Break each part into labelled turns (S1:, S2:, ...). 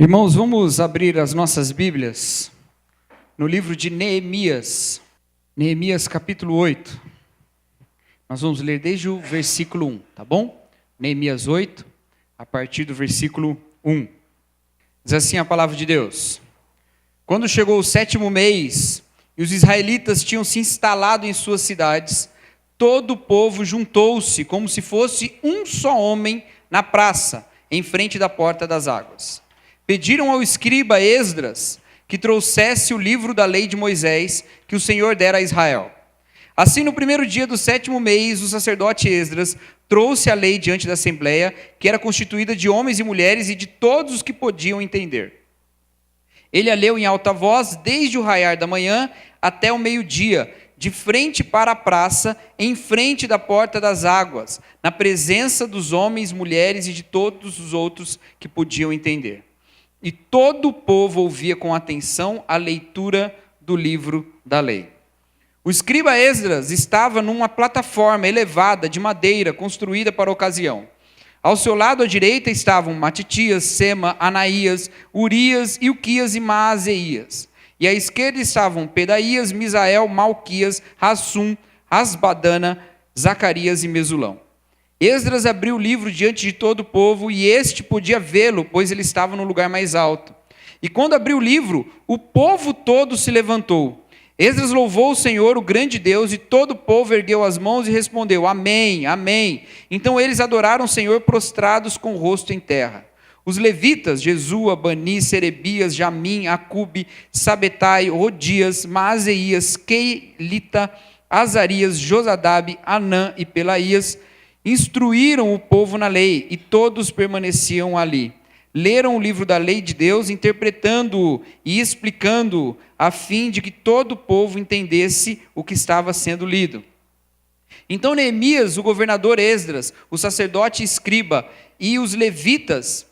S1: Irmãos, vamos abrir as nossas Bíblias no livro de Neemias, Neemias capítulo 8. Nós vamos ler desde o versículo 1, tá bom? Neemias 8, a partir do versículo 1. Diz assim a palavra de Deus: Quando chegou o 7º mês e os israelitas tinham se instalado em suas cidades, todo o povo juntou-se como se fosse um só homem na praça, em frente da porta das águas. Pediram ao escriba Esdras que trouxesse o livro da lei de Moisés que o Senhor dera a Israel. Assim, no primeiro dia do 7º mês, o sacerdote Esdras trouxe a lei diante da assembleia, que era constituída de homens e mulheres e de todos os que podiam entender. Ele a leu em alta voz desde o raiar da manhã até o meio-dia, de frente para a praça, em frente da porta das águas, na presença dos homens, mulheres e de todos os outros que podiam entender. E todo o povo ouvia com atenção a leitura do livro da lei. O escriba Esdras estava numa plataforma elevada de madeira construída para a ocasião. Ao seu lado à direita estavam Matitias, Sema, Anaías, Urias, Ilquias e Maazeias. E à esquerda estavam Pedaías, Misael, Malquias, Hassum, Asbadana, Zacarias e Mesulão. Esdras abriu o livro diante de todo o povo, e este podia vê-lo, pois ele estava no lugar mais alto. E quando abriu o livro, o povo todo se levantou. Esdras louvou o Senhor, o grande Deus, e todo o povo ergueu as mãos e respondeu: Amém, Amém. Então eles adoraram o Senhor prostrados com o rosto em terra. Os levitas, Jesua, Bani, Serebias, Jamim, Acube, Sabetai, Odias, Maazeias, Keilita, Azarias, Josadabe, Anã e Pelaías, instruíram o povo na lei, e todos permaneciam ali. Leram o livro da lei de Deus, interpretando-o e explicando-o, a fim de que todo o povo entendesse o que estava sendo lido. Então Neemias, o governador Esdras, o sacerdote escriba e os levitas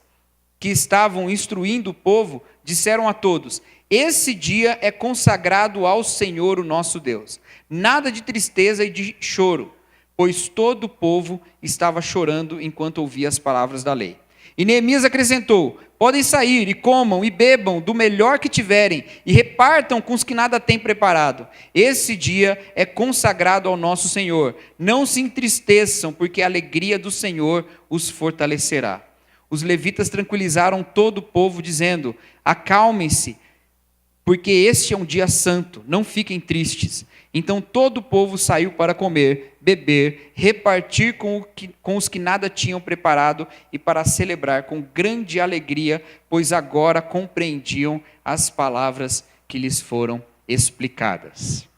S1: que estavam instruindo o povo, disseram a todos: Esse dia é consagrado ao Senhor, o nosso Deus. Nada de tristeza e de choro, pois todo o povo estava chorando enquanto ouvia as palavras da lei. E Neemias acrescentou: Podem sair e comam e bebam do melhor que tiverem e repartam com os que nada têm preparado. Esse dia é consagrado ao nosso Senhor. Não se entristeçam, porque a alegria do Senhor os fortalecerá. Os levitas tranquilizaram todo o povo, dizendo: Acalmem-se, porque este é um dia santo, não fiquem tristes. Então todo o povo saiu para comer, beber, repartir com os que nada tinham preparado e para celebrar com grande alegria, pois agora compreendiam as palavras que lhes foram explicadas.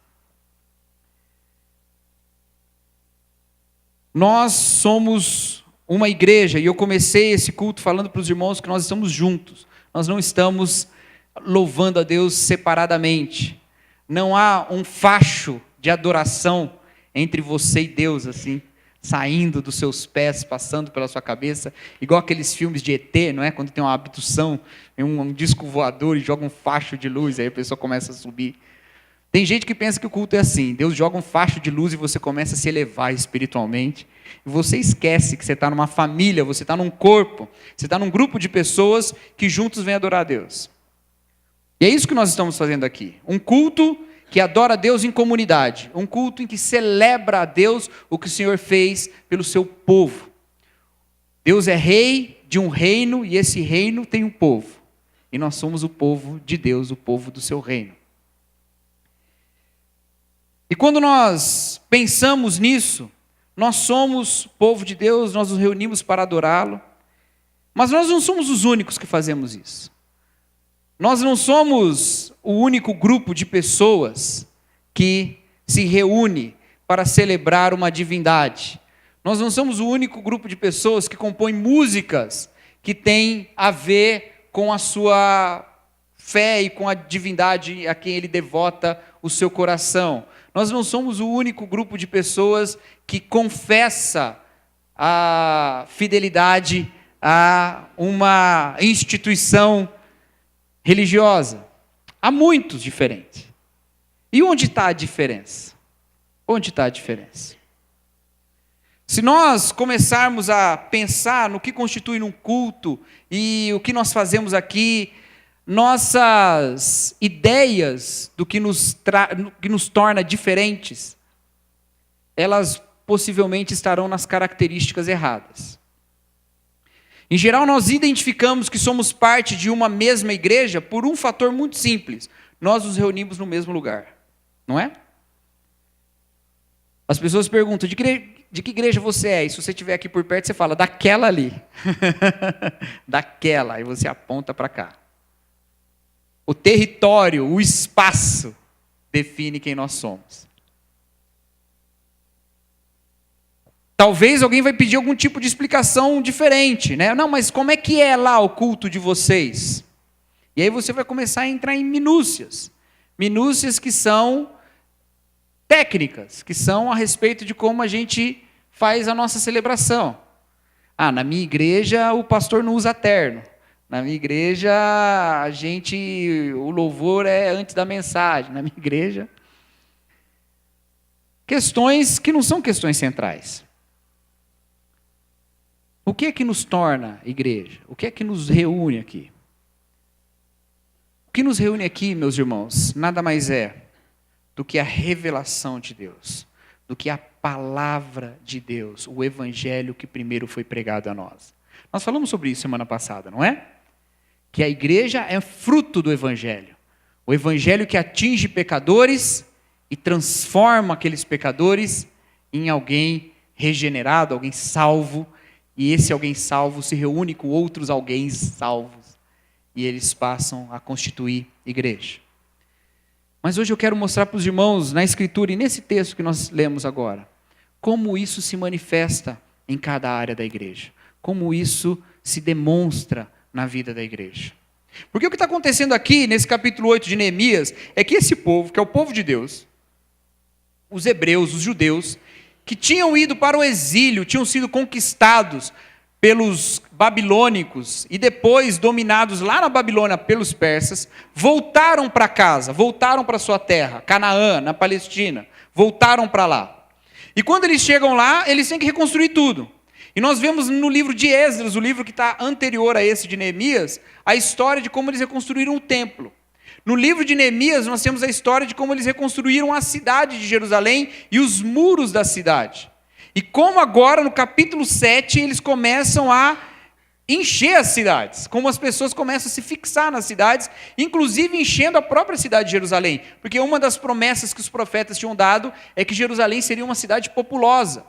S1: Nós somos uma igreja, e eu comecei esse culto falando para os irmãos que nós estamos juntos, nós não estamos louvando a Deus separadamente. Não há um facho de adoração entre você e Deus, assim, saindo dos seus pés, passando pela sua cabeça, igual aqueles filmes de ET, não é? Quando tem uma abdução, tem um disco voador e joga um facho de luz, aí a pessoa começa a subir. Tem gente que pensa que o culto é assim: Deus joga um facho de luz e você começa a se elevar espiritualmente, e você esquece que você está numa família, você está num corpo, você está num grupo de pessoas que juntos vêm adorar a Deus. E é isso que nós estamos fazendo aqui. Um culto que adora a Deus em comunidade. Um culto em que celebra a Deus o que o Senhor fez pelo seu povo. Deus é rei de um reino, e esse reino tem um povo. E nós somos o povo de Deus, o povo do seu reino. E quando nós pensamos nisso, nós somos povo de Deus, nós nos reunimos para adorá-lo. Mas nós não somos os únicos que fazemos isso. Nós não somos o único grupo de pessoas que se reúne para celebrar uma divindade. Nós não somos o único grupo de pessoas que compõem músicas que têm a ver com a sua fé e com a divindade a quem ele devota o seu coração. Nós não somos o único grupo de pessoas que confessa a fidelidade a uma instituição religiosa. Há muitos diferentes. E onde está a diferença? Onde está a diferença? Se nós começarmos a pensar no que constitui um culto e o que nós fazemos aqui, nossas ideias do que nos torna diferentes, elas possivelmente estarão nas características erradas. Em geral, nós identificamos que somos parte de uma mesma igreja por um fator muito simples: nós nos reunimos no mesmo lugar, não é? As pessoas perguntam, de que igreja você é? E se você estiver aqui por perto, você fala, daquela ali. Daquela, aí você aponta para cá. O território, o espaço, define quem nós somos. Talvez alguém vai pedir algum tipo de explicação diferente, né? Não, mas como é que é lá o culto de vocês? E aí você vai começar a entrar em minúcias. Minúcias que são técnicas, que são a respeito de como a gente faz a nossa celebração. Na minha igreja o pastor não usa terno. Na minha igreja o louvor é antes da mensagem. Na minha igreja. Questões que não são questões centrais. O que é que nos torna igreja? O que é que nos reúne aqui? O que nos reúne aqui, meus irmãos, nada mais é do que a revelação de Deus, do que a palavra de Deus, o evangelho que primeiro foi pregado a nós. Nós falamos sobre isso semana passada, não é? Que a igreja é fruto do evangelho. O evangelho que atinge pecadores e transforma aqueles pecadores em alguém regenerado, alguém salvo, e esse alguém salvo se reúne com outros alguém salvos, e eles passam a constituir igreja. Mas hoje eu quero mostrar para os irmãos, na Escritura e nesse texto que nós lemos agora, como isso se manifesta em cada área da igreja. Como isso se demonstra na vida da igreja. Porque o que está acontecendo aqui, nesse capítulo 8 de Neemias, é que esse povo, que é o povo de Deus, os hebreus, os judeus, que tinham ido para o exílio, tinham sido conquistados pelos babilônicos e depois dominados lá na Babilônia pelos persas, voltaram para casa, voltaram para sua terra, Canaã, na Palestina, voltaram para lá. E quando eles chegam lá, eles têm que reconstruir tudo. E nós vemos no livro de Esdras, o livro que está anterior a esse de Neemias, a história de como eles reconstruíram o templo. No livro de Neemias, nós temos a história de como eles reconstruíram a cidade de Jerusalém e os muros da cidade. E como agora, no capítulo 7, eles começam a encher as cidades, como as pessoas começam a se fixar nas cidades, inclusive enchendo a própria cidade de Jerusalém, porque uma das promessas que os profetas tinham dado é que Jerusalém seria uma cidade populosa.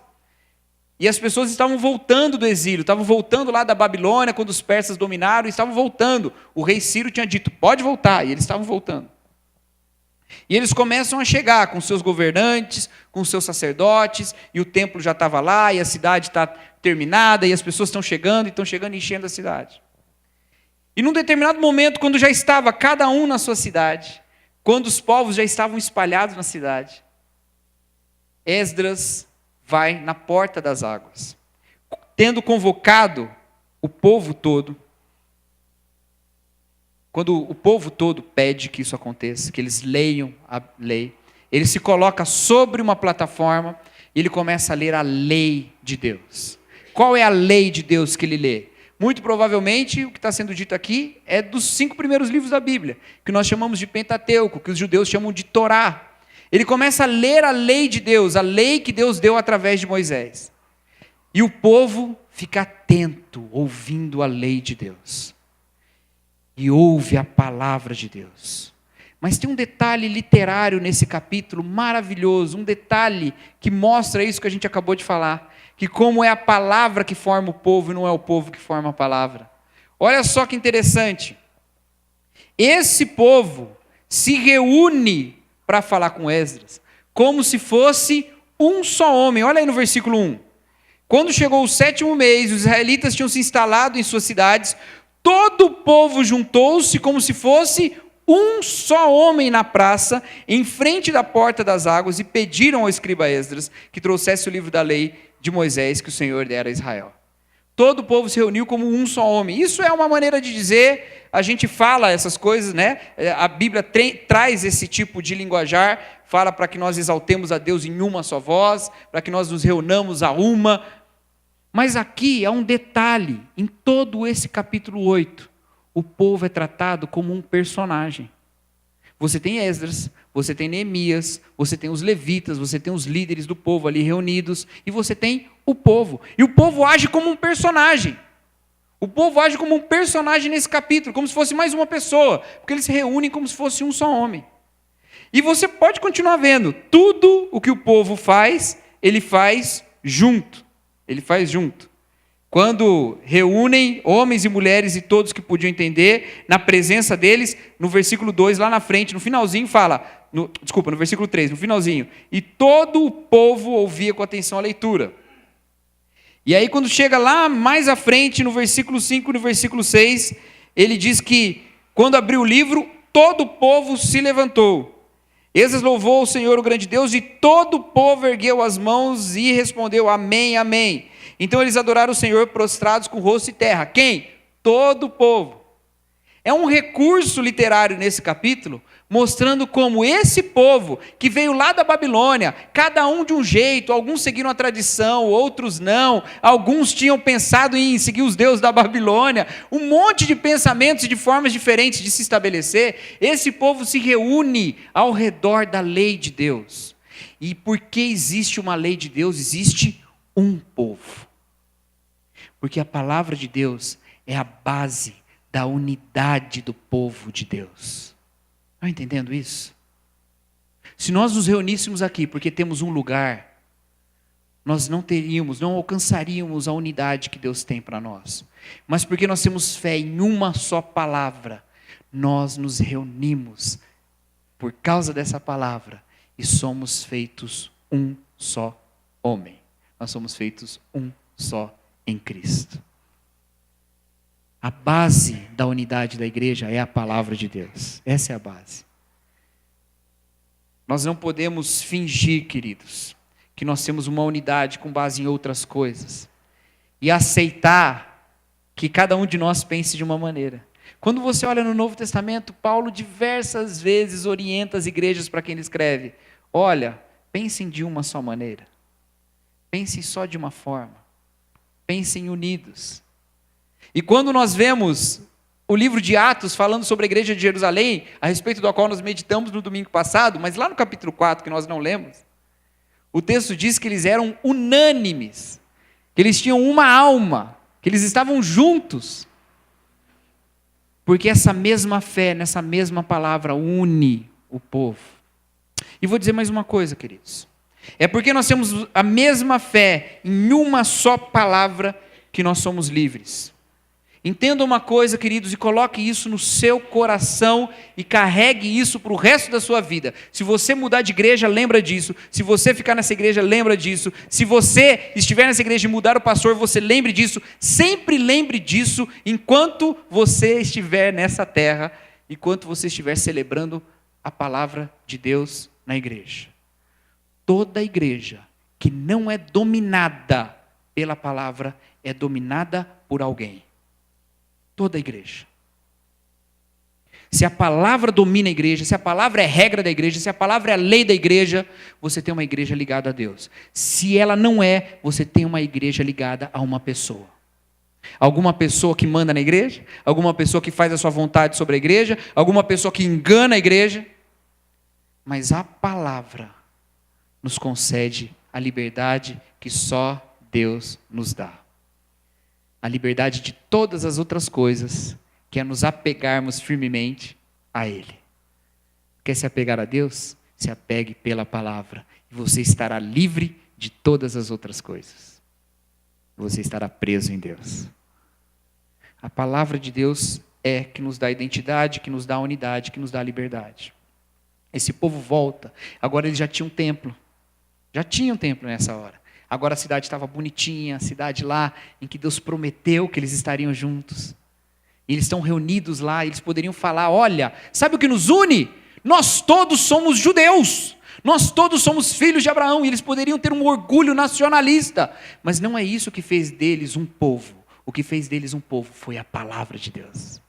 S1: E as pessoas estavam voltando do exílio, estavam voltando lá da Babilônia, quando os persas dominaram, e estavam voltando. O rei Ciro tinha dito, pode voltar, e eles estavam voltando. E eles começam a chegar com seus governantes, com seus sacerdotes, e o templo já estava lá, e a cidade está terminada, e as pessoas estão chegando e enchendo a cidade. E num determinado momento, quando já estava cada um na sua cidade, quando os povos já estavam espalhados na cidade, Esdras vai na porta das águas, tendo convocado o povo todo. Quando o povo todo pede que isso aconteça, que eles leiam a lei, ele se coloca sobre uma plataforma e ele começa a ler a lei de Deus. Qual é a lei de Deus que ele lê? Muito provavelmente, o que está sendo dito aqui é dos 5 primeiros livros da Bíblia, que nós chamamos de Pentateuco, que os judeus chamam de Torá. Ele começa a ler a lei de Deus, a lei que Deus deu através de Moisés. E o povo fica atento, ouvindo a lei de Deus. E ouve a palavra de Deus. Mas tem um detalhe literário nesse capítulo maravilhoso, um detalhe que mostra isso que a gente acabou de falar, que como é a palavra que forma o povo e não é o povo que forma a palavra. Olha só que interessante. Esse povo se reúne para falar com Esdras, como se fosse um só homem. Olha aí no versículo 1. Quando chegou o 7º mês, os israelitas tinham se instalado em suas cidades, todo o povo juntou-se como se fosse um só homem na praça, em frente da porta das águas, e pediram ao escriba Esdras que trouxesse o livro da lei de Moisés que o Senhor dera a Israel. Todo o povo se reuniu como um só homem. Isso é uma maneira de dizer a gente fala essas coisas, né? A Bíblia traz esse tipo de linguajar, fala para que nós exaltemos a Deus em uma só voz, para que nós nos reunamos a uma. Mas aqui há um detalhe, em todo esse capítulo 8, o povo é tratado como um personagem. Você tem Esdras, você tem Neemias, você tem os levitas, você tem os líderes do povo ali reunidos, e você tem o povo. E o povo age como um personagem. O povo age como um personagem nesse capítulo, como se fosse mais uma pessoa, porque eles se reúnem como se fosse um só homem. E você pode continuar vendo, tudo o que o povo faz, ele faz junto. Ele faz junto. Quando reúnem homens e mulheres e todos que podiam entender, na presença deles, no versículo 2, lá na frente, no finalzinho fala, no versículo 3, no finalzinho, e todo o povo ouvia com atenção a leitura. E aí quando chega lá mais à frente, no versículo 5 e no versículo 6, ele diz que quando abriu o livro, todo o povo se levantou. Esdras louvou o Senhor, o grande Deus, e todo o povo ergueu as mãos e respondeu, amém, amém. Então eles adoraram o Senhor prostrados com rosto e terra. Quem? Todo o povo. É um recurso literário nesse capítulo, mostrando como esse povo, que veio lá da Babilônia, cada um de um jeito, alguns seguiram a tradição, outros não, alguns tinham pensado em seguir os deuses da Babilônia, um monte de pensamentos e de formas diferentes de se estabelecer, esse povo se reúne ao redor da lei de Deus. E porque existe uma lei de Deus, existe um povo. Porque a palavra de Deus é a base da unidade do povo de Deus. Estão entendendo isso? Se nós nos reuníssemos aqui porque temos um lugar, nós não alcançaríamos a unidade que Deus tem para nós. Mas porque nós temos fé em uma só palavra, nós nos reunimos por causa dessa palavra e somos feitos um só homem. Nós somos feitos um só em Cristo. A base da unidade da igreja é a palavra de Deus. Essa é a base. Nós não podemos fingir, queridos, que nós temos uma unidade com base em outras coisas e aceitar que cada um de nós pense de uma maneira. Quando você olha no Novo Testamento, Paulo diversas vezes orienta as igrejas para quem ele escreve. Olha, pensem de uma só maneira. Pensem só de uma forma. Pensem unidos. E quando nós vemos o livro de Atos falando sobre a igreja de Jerusalém, a respeito do qual nós meditamos no domingo passado, mas lá no capítulo 4, que nós não lemos, o texto diz que eles eram unânimes, que eles tinham uma alma, que eles estavam juntos. Porque essa mesma fé, nessa mesma palavra, une o povo. E vou dizer mais uma coisa, queridos. É porque nós temos a mesma fé em uma só palavra que nós somos livres. Entenda uma coisa, queridos, e coloque isso no seu coração e carregue isso para o resto da sua vida. Se você mudar de igreja, lembra disso. Se você ficar nessa igreja, lembra disso. Se você estiver nessa igreja e mudar o pastor, você lembre disso. Sempre lembre disso enquanto você estiver nessa terra, enquanto você estiver celebrando a palavra de Deus na igreja. Toda igreja que não é dominada pela palavra é dominada por alguém. Toda igreja. Se a palavra domina a igreja, se a palavra é regra da igreja, se a palavra é a lei da igreja, você tem uma igreja ligada a Deus. Se ela não é, você tem uma igreja ligada a uma pessoa. Alguma pessoa que manda na igreja, alguma pessoa que faz a sua vontade sobre a igreja, alguma pessoa que engana a igreja. Mas a palavra nos concede a liberdade que só Deus nos dá. A liberdade de todas as outras coisas, que é nos apegarmos firmemente a Ele. Quer se apegar a Deus? Se apegue pela palavra. E você estará livre de todas as outras coisas. Você estará preso em Deus. A palavra de Deus é que nos dá identidade, que nos dá unidade, que nos dá liberdade. Esse povo volta. Agora eles já tinham um templo. Já tinham um templo nessa hora. Agora a cidade estava bonitinha, a cidade lá em que Deus prometeu que eles estariam juntos. E eles estão reunidos lá, eles poderiam falar, olha, sabe o que nos une? Nós todos somos judeus, nós todos somos filhos de Abraão, e eles poderiam ter um orgulho nacionalista. Mas não é isso que fez deles um povo. O que fez deles um povo foi a palavra de Deus.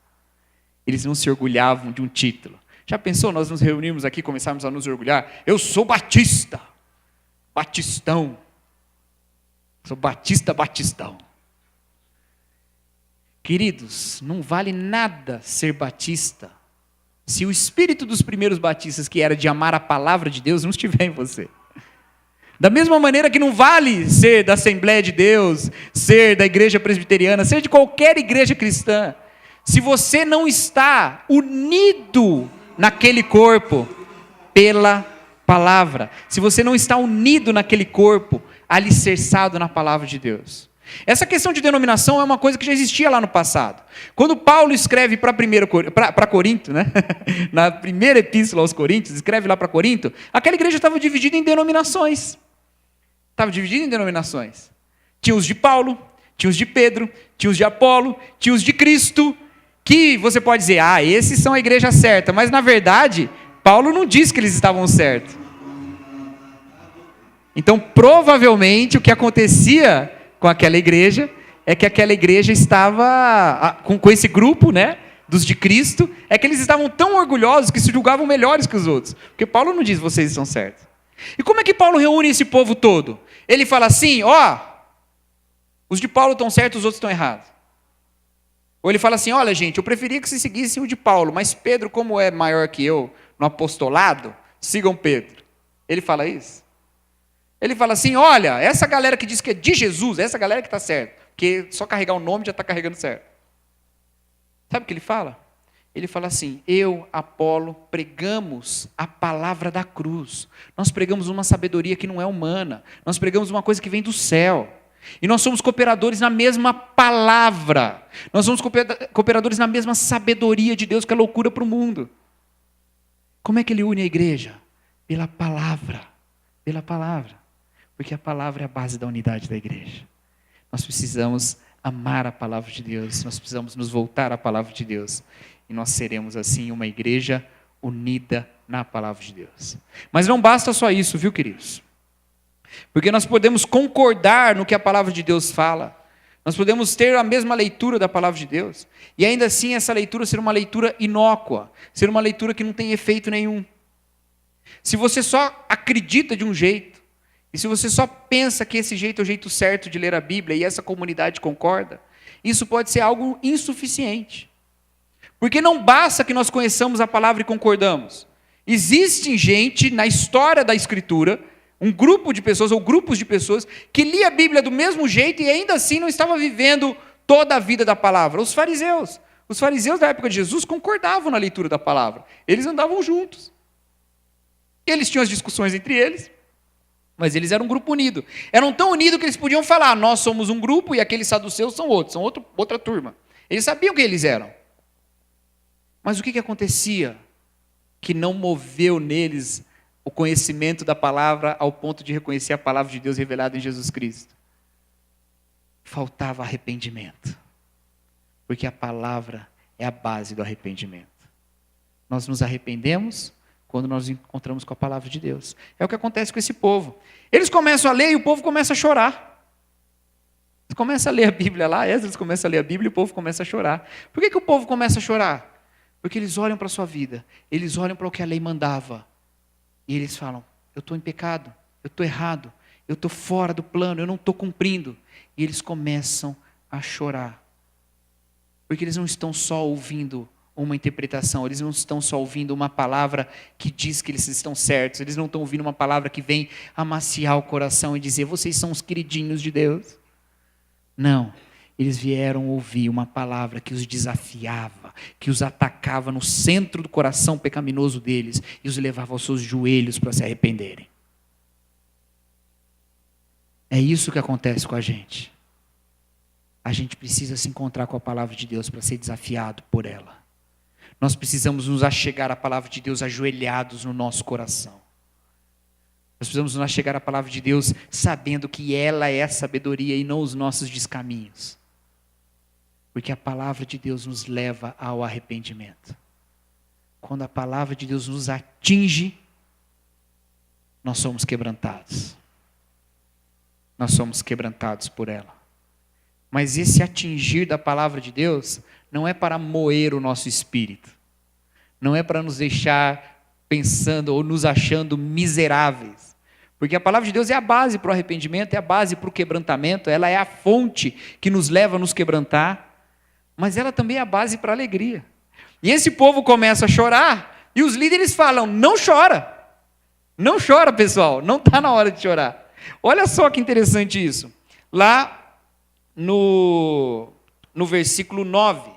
S1: Eles não se orgulhavam de um título. Já pensou nós nos reunirmos aqui e começarmos a nos orgulhar? Eu sou batista, batistão. Sou batistão. Queridos, não vale nada ser batista se o espírito dos primeiros batistas, que era de amar a palavra de Deus, não estiver em você. Da mesma maneira que não vale ser da Assembleia de Deus, ser da igreja presbiteriana, ser de qualquer igreja cristã, se você não está unido naquele corpo pela palavra, se você não está unido naquele corpo, alicerçado na palavra de Deus. Essa questão de denominação é uma coisa que já existia lá no passado. Quando Paulo escreve para Corinto, né? Na primeira epístola aos Coríntios, escreve lá para Corinto, aquela igreja estava dividida em denominações. Tinha os de Paulo, tinha os de Pedro, tinha os de Apolo, tinha os de Cristo, que você pode dizer, esses são a igreja certa, mas na verdade, Paulo não disse que eles estavam certos. Então, provavelmente, o que acontecia com aquela igreja é que aquela igreja estava, com esse grupo, né, dos de Cristo, é que eles estavam tão orgulhosos que se julgavam melhores que os outros. Porque Paulo não diz, vocês estão certos. E como é que Paulo reúne esse povo todo? Ele fala assim, os de Paulo estão certos, os outros estão errados. Ou ele fala assim, olha gente, eu preferia que vocês seguissem o de Paulo, mas Pedro, como é maior que eu no apostolado, sigam Pedro. Ele fala isso? Ele fala assim, olha, essa galera que diz que é de Jesus, essa galera que está certa, porque só carregar o nome já está carregando certo. Sabe o que ele fala? Ele fala assim, eu, Apolo, pregamos a palavra da cruz. Nós pregamos uma sabedoria que não é humana. Nós pregamos uma coisa que vem do céu. E nós somos cooperadores na mesma palavra. Nós somos cooperadores na mesma sabedoria de Deus, que é loucura para o mundo. Como é que ele une a igreja? Pela palavra. Pela palavra. Porque a palavra é a base da unidade da igreja. Nós precisamos amar a palavra de Deus. Nós precisamos nos voltar à palavra de Deus. E nós seremos assim uma igreja unida na palavra de Deus. Mas não basta só isso, viu, queridos? Porque nós podemos concordar no que a palavra de Deus fala. Nós podemos ter a mesma leitura da palavra de Deus. E ainda assim essa leitura ser uma leitura inócua. Ser uma leitura que não tem efeito nenhum. Se você só acredita de um jeito, e se você só pensa que esse jeito é o jeito certo de ler a Bíblia, e essa comunidade concorda, isso pode ser algo insuficiente. Porque não basta que nós conheçamos a palavra e concordamos. Existe gente na história da Escritura, um grupo de pessoas ou grupos de pessoas que lia a Bíblia do mesmo jeito e ainda assim não estava vivendo toda a vida da palavra. Os fariseus da época de Jesus concordavam na leitura da palavra. Eles andavam juntos. Eles tinham as discussões entre eles, mas eles eram um grupo unido. Eram tão unidos que eles podiam falar, nós somos um grupo e aqueles saduceus são outros, são outra turma. Eles sabiam quem eles eram. Mas o que acontecia que não moveu neles o conhecimento da palavra ao ponto de reconhecer a palavra de Deus revelada em Jesus Cristo? Faltava arrependimento. Porque a palavra é a base do arrependimento. Nós nos arrependemos quando nós nos encontramos com a palavra de Deus. É o que acontece com esse povo. Eles começam a ler e o povo começa a chorar. Eles começam a ler a Bíblia lá, Esdras começa a ler a Bíblia e o povo começa a chorar. Por que o povo começa a chorar? Porque eles olham para a sua vida, eles olham para o que a lei mandava. E eles falam, eu estou em pecado, eu estou errado, eu estou fora do plano, eu não estou cumprindo. E eles começam a chorar. Porque eles não estão só ouvindo uma interpretação, eles não estão só ouvindo uma palavra que diz que eles estão certos, eles não estão ouvindo uma palavra que vem amaciar o coração e dizer, vocês são os queridinhos de Deus. Não, eles vieram ouvir uma palavra que os desafiava, que os atacava no centro do coração pecaminoso deles e os levava aos seus joelhos para se arrependerem. É isso que acontece com a gente. A gente precisa se encontrar com a palavra de Deus para ser desafiado por ela. Nós precisamos nos achegar à palavra de Deus ajoelhados no nosso coração. Nós precisamos nos achegar à palavra de Deus sabendo que ela é a sabedoria e não os nossos descaminhos. Porque a palavra de Deus nos leva ao arrependimento. Quando a palavra de Deus nos atinge, nós somos quebrantados. Nós somos quebrantados por ela. Mas esse atingir da palavra de Deus não é para moer o nosso espírito, não é para nos deixar pensando ou nos achando miseráveis, porque a palavra de Deus é a base para o arrependimento, é a base para o quebrantamento, ela é a fonte que nos leva a nos quebrantar, mas ela também é a base para a alegria. E esse povo começa a chorar, e os líderes falam: não chora, não chora, pessoal, não está na hora de chorar. Olha só que interessante isso, lá no versículo 9,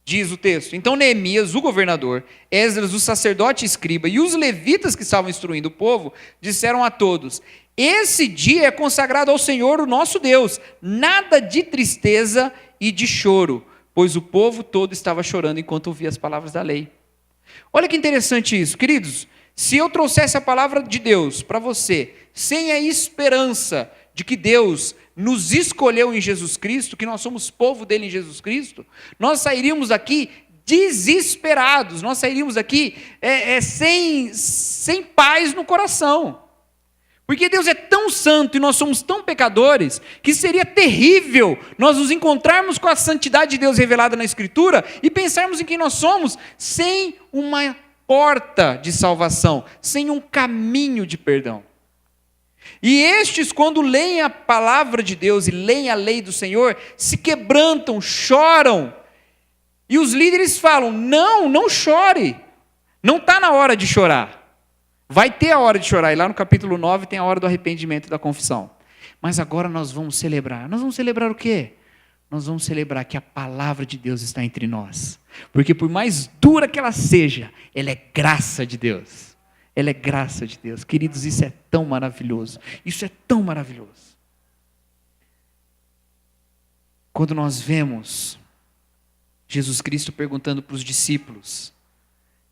S1: diz o texto: então Neemias, o governador, Esdras, o sacerdote e escriba, e os levitas que estavam instruindo o povo, disseram a todos: esse dia é consagrado ao Senhor, o nosso Deus, nada de tristeza e de choro, pois o povo todo estava chorando enquanto ouvia as palavras da lei. Olha que interessante isso, queridos. Se eu trouxesse a palavra de Deus para você, sem a esperança de que Deus nos escolheu em Jesus Cristo, que nós somos povo dele em Jesus Cristo, nós sairíamos daqui desesperados, nós sairíamos daqui sem paz no coração. Porque Deus é tão santo e nós somos tão pecadores, que seria terrível nós nos encontrarmos com a santidade de Deus revelada na Escritura e pensarmos em quem nós somos sem uma porta de salvação, sem um caminho de perdão. E estes, quando leem a palavra de Deus e leem a lei do Senhor, se quebrantam, choram. E os líderes falam: não chore, não está na hora de chorar. Vai ter a hora de chorar, e lá no capítulo 9 tem a hora do arrependimento e da confissão. Mas agora nós vamos celebrar. Nós vamos celebrar o quê? Nós vamos celebrar que a palavra de Deus está entre nós. Porque por mais dura que ela seja, ela é graça de Deus. Ela é graça de Deus. Queridos, isso é tão maravilhoso. Isso é tão maravilhoso. Quando nós vemos Jesus Cristo perguntando para os discípulos,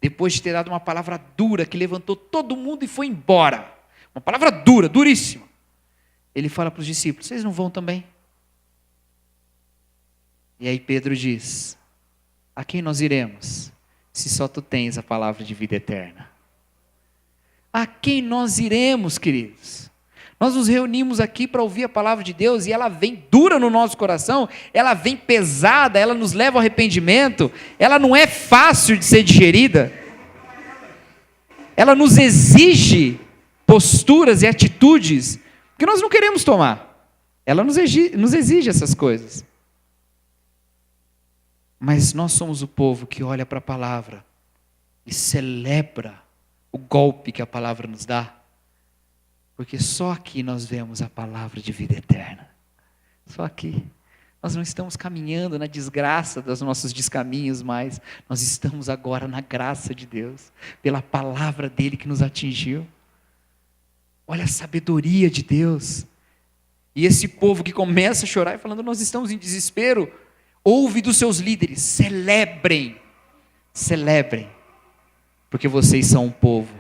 S1: depois de ter dado uma palavra dura que levantou todo mundo e foi embora, uma palavra dura, duríssima, ele fala para os discípulos: vocês não vão também? E aí Pedro diz: a quem nós iremos, se só tu tens a palavra de vida eterna? A quem nós iremos, queridos? Nós nos reunimos aqui para ouvir a palavra de Deus e ela vem dura no nosso coração, ela vem pesada, ela nos leva ao arrependimento, ela não é fácil de ser digerida, ela nos exige posturas e atitudes que nós não queremos tomar, ela nos exige essas coisas. Mas nós somos o povo que olha para a palavra e celebra o golpe que a palavra nos dá. Porque só aqui nós vemos a palavra de vida eterna. Só aqui. Nós não estamos caminhando na desgraça dos nossos descaminhos mais. Nós estamos agora na graça de Deus. Pela palavra dele que nos atingiu. Olha a sabedoria de Deus. E esse povo que começa a chorar e falando: nós estamos em desespero. Ouve dos seus líderes: celebrem. Celebrem. Porque vocês são um povo.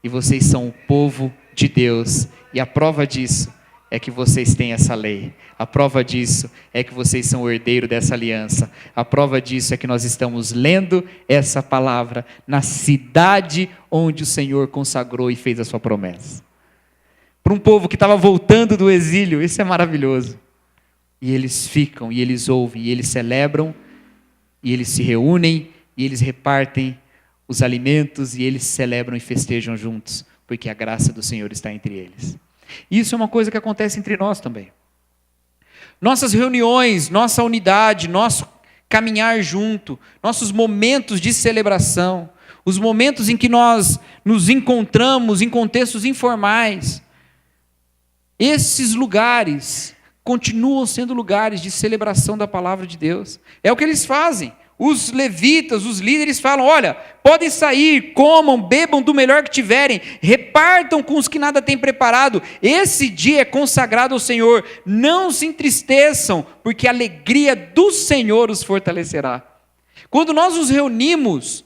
S1: E vocês são o povo de Deus, e a prova disso é que vocês têm essa lei, a prova disso é que vocês são o herdeiro dessa aliança, a prova disso é que nós estamos lendo essa palavra na cidade onde o Senhor consagrou e fez a sua promessa. Para um povo que estava voltando do exílio, isso é maravilhoso. E eles ficam, e eles ouvem, e eles celebram, e eles se reúnem, e eles repartem os alimentos, e eles celebram e festejam juntos, porque a graça do Senhor está entre eles. Isso é uma coisa que acontece entre nós também. Nossas reuniões, nossa unidade, nosso caminhar junto, nossos momentos de celebração, os momentos em que nós nos encontramos em contextos informais, esses lugares continuam sendo lugares de celebração da palavra de Deus. É o que eles fazem. Os levitas, os líderes falam: olha, podem sair, comam, bebam do melhor que tiverem, repartam com os que nada têm preparado, esse dia é consagrado ao Senhor, não se entristeçam, porque a alegria do Senhor os fortalecerá. Quando nós nos reunimos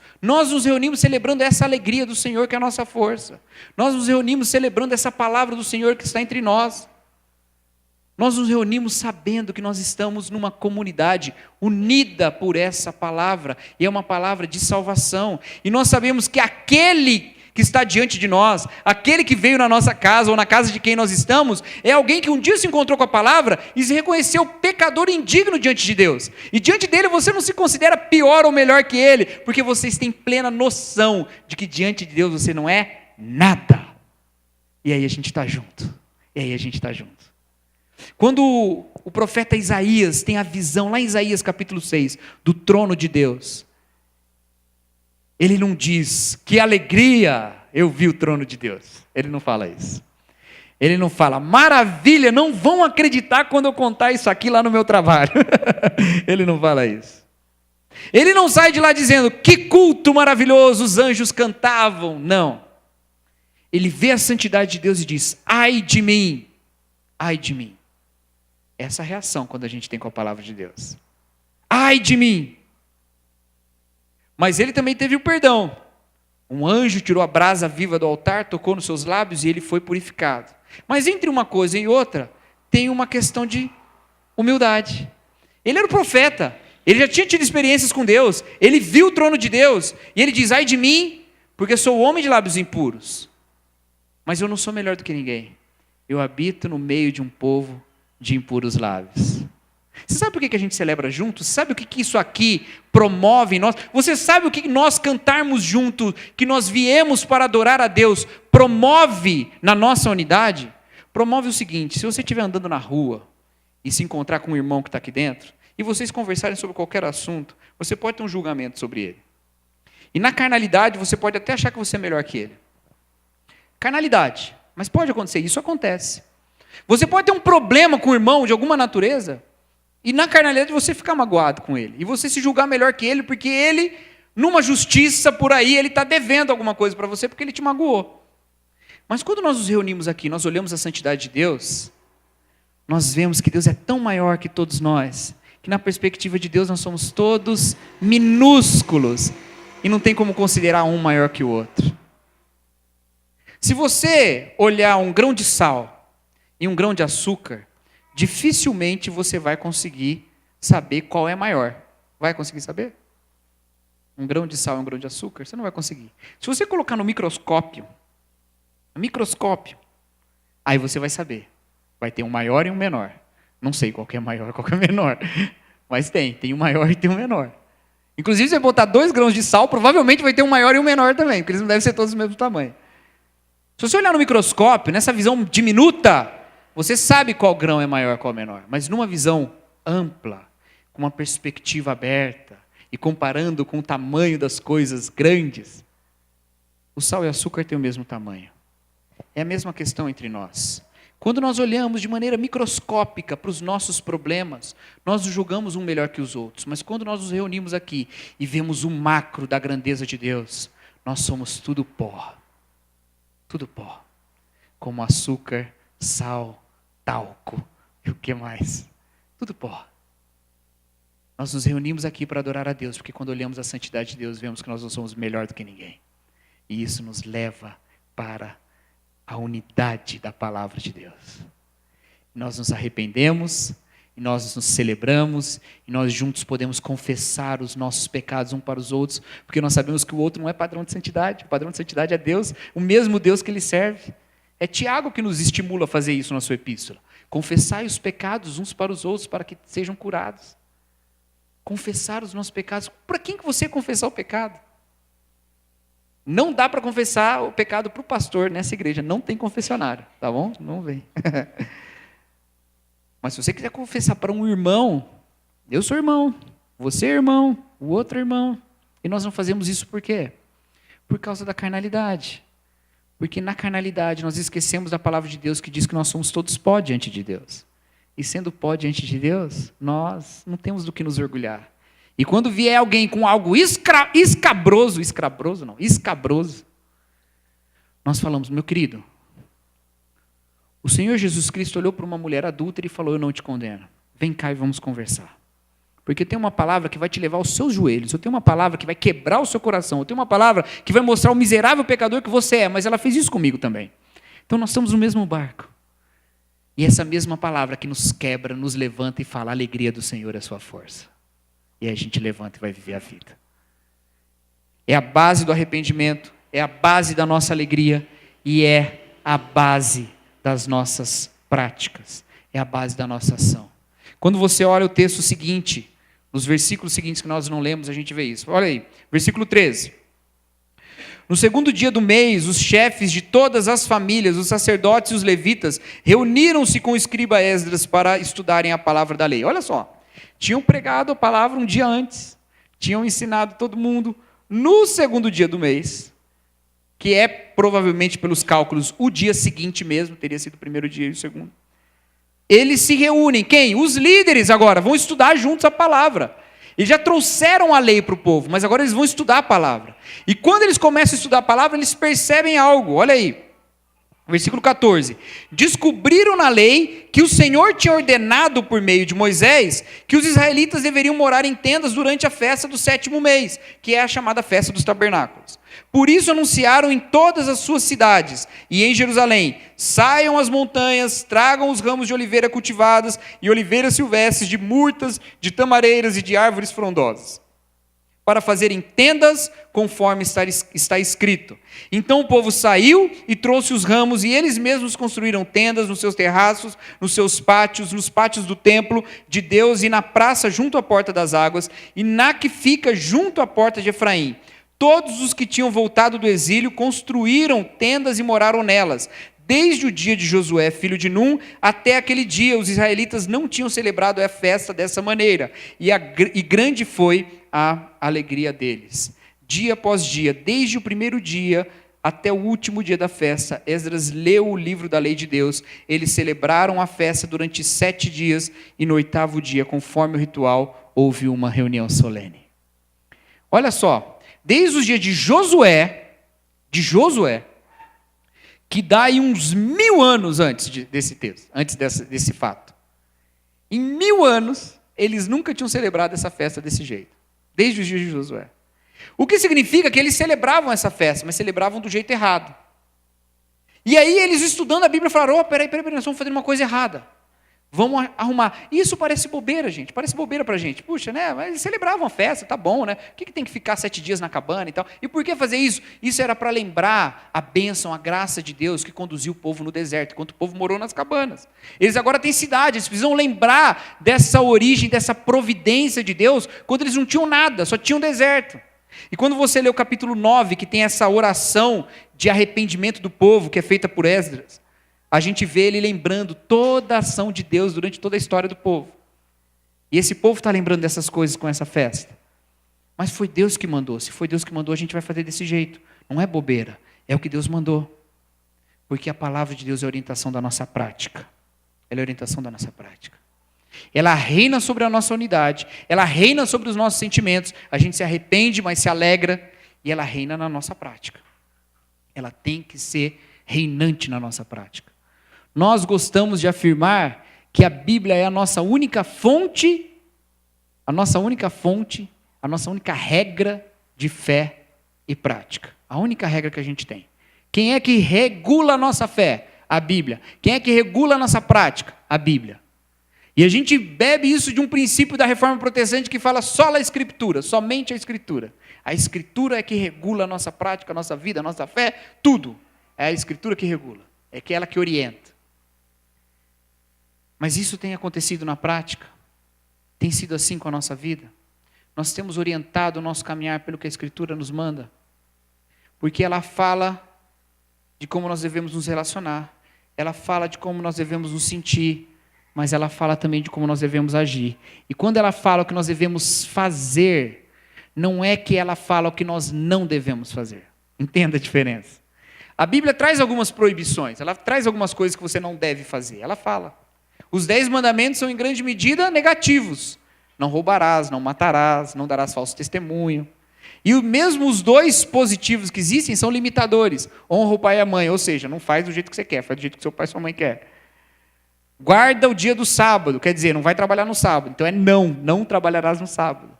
S1: celebrando essa alegria do Senhor que é a nossa força, nós nos reunimos celebrando essa palavra do Senhor que está entre nós. Nós nos reunimos sabendo que nós estamos numa comunidade unida por essa palavra, e é uma palavra de salvação, e nós sabemos que aquele que está diante de nós, aquele que veio na nossa casa ou na casa de quem nós estamos, é alguém que um dia se encontrou com a palavra e se reconheceu pecador indigno diante de Deus. E diante dele você não se considera pior ou melhor que ele, porque vocês têm plena noção de que diante de Deus você não é nada. E aí a gente está junto. Quando o profeta Isaías tem a visão, lá em Isaías capítulo 6, do trono de Deus, ele não diz, que alegria eu vi o trono de Deus. Ele não fala isso. Ele não fala, maravilha, não vão acreditar quando eu contar isso aqui lá no meu trabalho. Ele não fala isso. Ele não sai de lá dizendo, que culto maravilhoso, os anjos cantavam. Não. Ele vê a santidade de Deus e diz, ai de mim, ai de mim. Essa é a reação quando a gente tem com a palavra de Deus. Ai de mim. Mas ele também teve o perdão. Um anjo tirou a brasa viva do altar, tocou nos seus lábios e ele foi purificado. Mas entre uma coisa e outra, tem uma questão de humildade. Ele era o profeta, ele já tinha tido experiências com Deus, ele viu o trono de Deus, e ele diz, ai de mim, porque sou homem de lábios impuros. Mas eu não sou melhor do que ninguém. Eu habito no meio de um povo de impuros lábios. Você sabe por que a gente celebra juntos? Você sabe o que isso aqui promove em nós? Você sabe o que nós cantarmos juntos, que nós viemos para adorar a Deus, promove na nossa unidade? Promove o seguinte, se você estiver andando na rua e se encontrar com um irmão que está aqui dentro, e vocês conversarem sobre qualquer assunto, você pode ter um julgamento sobre ele. E na carnalidade, você pode até achar que você é melhor que ele. Carnalidade. Mas pode acontecer, isso acontece. Você pode ter um problema com o irmão de alguma natureza, e na carnalidade você ficar magoado com ele. E você se julgar melhor que ele, porque ele, numa justiça por aí, ele está devendo alguma coisa para você, porque ele te magoou. Mas quando nós nos reunimos aqui, nós olhamos a santidade de Deus, nós vemos que Deus é tão maior que todos nós, que na perspectiva de Deus nós somos todos minúsculos, e não tem como considerar um maior que o outro. Se você olhar um grão de sal e um grão de açúcar, dificilmente você vai conseguir saber qual é maior. Vai conseguir saber? Um grão de sal e um grão de açúcar? Você não vai conseguir. Se você colocar no microscópio, aí você vai saber. Vai ter um maior e um menor. Não sei qual que é maior e qual que é menor. Mas tem um maior e tem um menor. Inclusive, se você botar 2 grãos de sal, provavelmente vai ter um maior e um menor também, porque eles não devem ser todos do mesmo tamanho. Se você olhar no microscópio, nessa visão diminuta, você sabe qual grão é maior e qual é menor. Mas numa visão ampla, com uma perspectiva aberta, e comparando com o tamanho das coisas grandes, o sal e o açúcar têm o mesmo tamanho. É a mesma questão entre nós. Quando nós olhamos de maneira microscópica para os nossos problemas, nós os julgamos um melhor que os outros. Mas quando nós nos reunimos aqui e vemos o macro da grandeza de Deus, nós somos tudo pó. Tudo pó. Como açúcar, sal, talco e o que mais? Tudo pó. Nós nos reunimos aqui para adorar a Deus, porque quando olhamos a santidade de Deus, vemos que nós não somos melhor do que ninguém. E isso nos leva para a unidade da palavra de Deus. Nós nos arrependemos, e nós nos celebramos, e nós juntos podemos confessar os nossos pecados uns para os outros, porque nós sabemos que o outro não é padrão de santidade, o padrão de santidade é Deus, o mesmo Deus que ele serve. É Tiago que nos estimula a fazer isso na sua epístola. Confessai os pecados uns para os outros, para que sejam curados. Confessar os nossos pecados. Para quem que você confessar o pecado? Não dá para confessar o pecado para o pastor nessa igreja. Não tem confessionário, tá bom? Não vem. Mas se você quiser confessar para um irmão, eu sou irmão, você é irmão, o outro é irmão. E nós não fazemos isso por quê? Por causa da carnalidade. Porque na carnalidade nós esquecemos da palavra de Deus que diz que nós somos todos pó diante de Deus. E sendo pó diante de Deus, nós não temos do que nos orgulhar. E quando vier alguém com algo escabroso, nós falamos, meu querido, o Senhor Jesus Cristo olhou para uma mulher adúltera e falou, eu não te condeno. Vem cá e vamos conversar. Porque tem uma palavra que vai te levar aos seus joelhos, eu tenho uma palavra que vai quebrar o seu coração, eu tenho uma palavra que vai mostrar o miserável pecador que você é, mas ela fez isso comigo também. Então nós estamos no mesmo barco. E essa mesma palavra que nos quebra, nos levanta e fala, a alegria do Senhor é a sua força. E aí a gente levanta e vai viver a vida. É a base do arrependimento, é a base da nossa alegria e é a base das nossas práticas, é a base da nossa ação. Quando você olha o texto seguinte, nos versículos seguintes que nós não lemos, a gente vê isso. Olha aí, versículo 13. No segundo dia do mês, os chefes de todas as famílias, os sacerdotes e os levitas, reuniram-se com o escriba Esdras para estudarem a palavra da lei. Olha só, tinham pregado a palavra um dia antes, tinham ensinado todo mundo. No segundo dia do mês, que é provavelmente pelos cálculos o dia seguinte mesmo, teria sido o primeiro dia e o segundo, eles se reúnem. Quem? Os líderes agora, vão estudar juntos a palavra. Eles já trouxeram a lei para o povo, mas agora eles vão estudar a palavra. E quando eles começam a estudar a palavra, eles percebem algo. Olha aí, versículo 14. Descobriram na lei que o Senhor tinha ordenado por meio de Moisés que os israelitas deveriam morar em tendas durante a festa do 7º mês, que é a chamada festa dos tabernáculos. Por isso anunciaram em todas as suas cidades e em Jerusalém: saiam às montanhas, tragam os ramos de oliveira cultivadas e oliveiras silvestres, de murtas, de tamareiras e de árvores frondosas, para fazerem tendas conforme está escrito. Então o povo saiu e trouxe os ramos, e eles mesmos construíram tendas nos seus terraços, nos seus pátios, nos pátios do templo de Deus e na praça junto à porta das águas, e na que fica junto à porta de Efraim. Todos os que tinham voltado do exílio construíram tendas e moraram nelas. Desde o dia de Josué, filho de Num, até aquele dia, os israelitas não tinham celebrado a festa dessa maneira, e grande foi a alegria deles. Dia após dia, desde o primeiro dia até o último dia da festa, Esdras leu o livro da lei de Deus. Eles celebraram a festa durante 7 dias, e no 8º dia, conforme o ritual, houve uma reunião solene. Olha só, desde os dias de Josué, que dá aí uns 1000 anos antes desse texto, antes desse fato. Em 1000 anos, eles nunca tinham celebrado essa festa desse jeito, desde os dias de Josué. O que significa que eles celebravam essa festa, mas celebravam do jeito errado. E aí eles, estudando a Bíblia, falaram: peraí, nós estamos fazendo uma coisa errada. Vamos arrumar. Isso parece bobeira, gente. Parece bobeira pra gente. Puxa, né? Mas eles celebravam a festa, tá bom, né? O que tem que ficar 7 dias na cabana e tal? E por que fazer isso? Isso era para lembrar a bênção, a graça de Deus que conduziu o povo no deserto, enquanto o povo morou nas cabanas. Eles agora têm cidade, eles precisam lembrar dessa origem, dessa providência de Deus, quando eles não tinham nada, só tinham deserto. E quando você lê o capítulo 9, que tem essa oração de arrependimento do povo, que é feita por Esdras, a gente vê ele lembrando toda a ação de Deus durante toda a história do povo. E esse povo está lembrando dessas coisas com essa festa. Mas foi Deus que mandou. Se foi Deus que mandou, a gente vai fazer desse jeito. Não é bobeira, é o que Deus mandou. Porque a palavra de Deus é a orientação da nossa prática. Ela é a orientação da nossa prática. Ela reina sobre a nossa unidade, ela reina sobre os nossos sentimentos. A gente se arrepende, mas se alegra, e ela reina na nossa prática. Ela tem que ser reinante na nossa prática. Nós gostamos de afirmar que a Bíblia é a nossa única fonte, a nossa única regra de fé e prática. A única regra que a gente tem. Quem é que regula a nossa fé? A Bíblia. Quem é que regula a nossa prática? A Bíblia. E a gente bebe isso de um princípio da Reforma Protestante que fala só a Escritura, somente a Escritura. A Escritura é que regula a nossa prática, a nossa vida, a nossa fé, tudo. É a Escritura que regula, é ela que orienta. Mas isso tem acontecido na prática? Tem sido assim com a nossa vida? Nós temos orientado o nosso caminhar pelo que a Escritura nos manda? Porque ela fala de como nós devemos nos relacionar, ela fala de como nós devemos nos sentir, mas ela fala também de como nós devemos agir. E quando ela fala o que nós devemos fazer, não é que ela fala o que nós não devemos fazer. Entenda a diferença. A Bíblia traz algumas proibições, ela traz algumas coisas que você não deve fazer. Ela fala. Os 10 mandamentos são em grande medida negativos. Não roubarás, não matarás, não darás falso testemunho. E mesmo os 2 positivos que existem são limitadores. Honra o pai e a mãe, ou seja, não faz do jeito que você quer, faz do jeito que seu pai e sua mãe quer. Guarda o dia do sábado, quer dizer, não vai trabalhar no sábado. Então não trabalharás no sábado.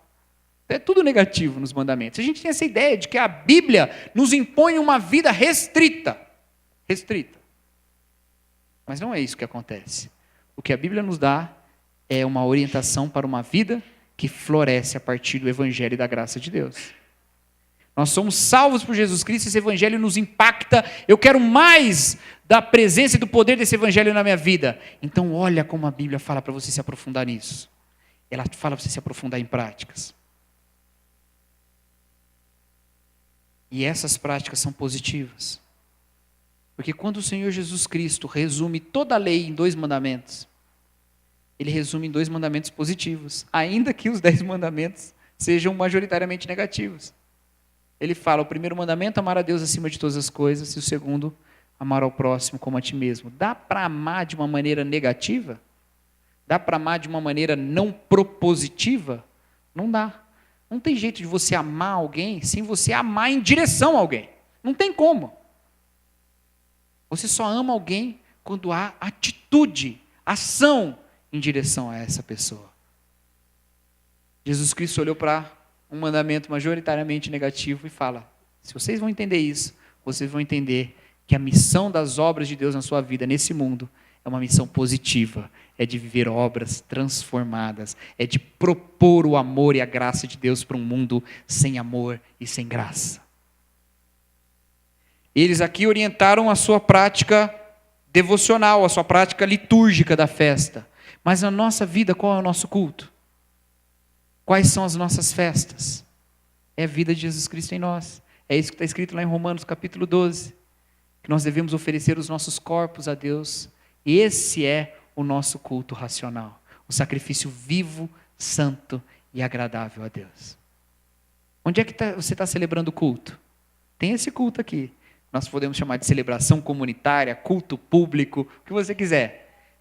S1: É tudo negativo nos mandamentos. A gente tem essa ideia de que a Bíblia nos impõe uma vida restrita. Restrita. Mas não é isso que acontece. O que a Bíblia nos dá é uma orientação para uma vida que floresce a partir do Evangelho e da graça de Deus. Nós somos salvos por Jesus Cristo, esse evangelho nos impacta. Eu quero mais da presença e do poder desse evangelho na minha vida. Então olha como a Bíblia fala para você se aprofundar nisso. Ela fala para você se aprofundar em práticas. E essas práticas são positivas. Porque quando o Senhor Jesus Cristo resume toda a lei em 2 mandamentos, ele resume em 2 mandamentos positivos, ainda que os 10 mandamentos sejam majoritariamente negativos. Ele fala, o primeiro mandamento, amar a Deus acima de todas as coisas, e o segundo, amar ao próximo como a ti mesmo. Dá para amar de uma maneira negativa? Dá para amar de uma maneira não propositiva? Não dá. Não tem jeito de você amar alguém sem você amar em direção a alguém. Não tem como. Você só ama alguém quando há atitude, ação em direção a essa pessoa. Jesus Cristo olhou para um mandamento majoritariamente negativo e fala, se vocês vão entender isso, vocês vão entender que a missão das obras de Deus na sua vida, nesse mundo, é uma missão positiva, é de viver obras transformadas, é de propor o amor e a graça de Deus para um mundo sem amor e sem graça. Eles aqui orientaram a sua prática devocional, a sua prática litúrgica da festa. Mas na nossa vida, qual é o nosso culto? Quais são as nossas festas? É a vida de Jesus Cristo em nós. É isso que está escrito lá em Romanos capítulo 12. Que nós devemos oferecer os nossos corpos a Deus. Esse é o nosso culto racional. O sacrifício vivo, santo e agradável a Deus. Onde é que você está celebrando o culto? Tem esse culto aqui. Nós podemos chamar de celebração comunitária, culto público, o que você quiser.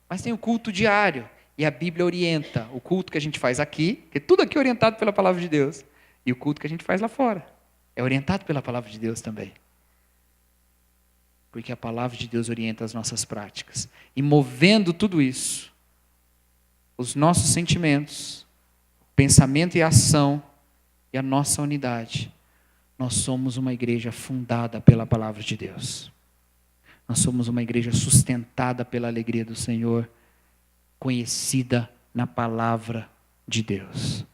S1: Mas tem o culto diário. E a Bíblia orienta o culto que a gente faz aqui, porque tudo aqui é orientado pela palavra de Deus. E o culto que a gente faz lá fora é orientado pela palavra de Deus também. Porque a palavra de Deus orienta as nossas práticas. E movendo tudo isso, os nossos sentimentos, pensamento e ação, e a nossa unidade, nós somos uma igreja fundada pela palavra de Deus. Nós somos uma igreja sustentada pela alegria do Senhor, conhecida na palavra de Deus.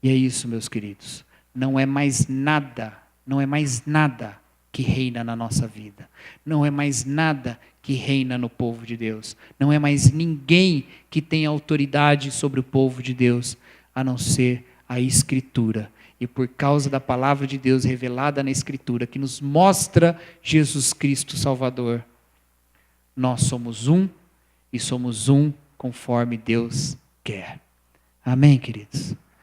S1: E é isso, meus queridos. Não é mais nada que reina na nossa vida. Não é mais nada que reina no povo de Deus. Não é mais ninguém que tem autoridade sobre o povo de Deus, a não ser a Escritura. E por causa da palavra de Deus revelada na Escritura, que nos mostra Jesus Cristo Salvador, nós somos um e somos um conforme Deus quer. Amém, queridos?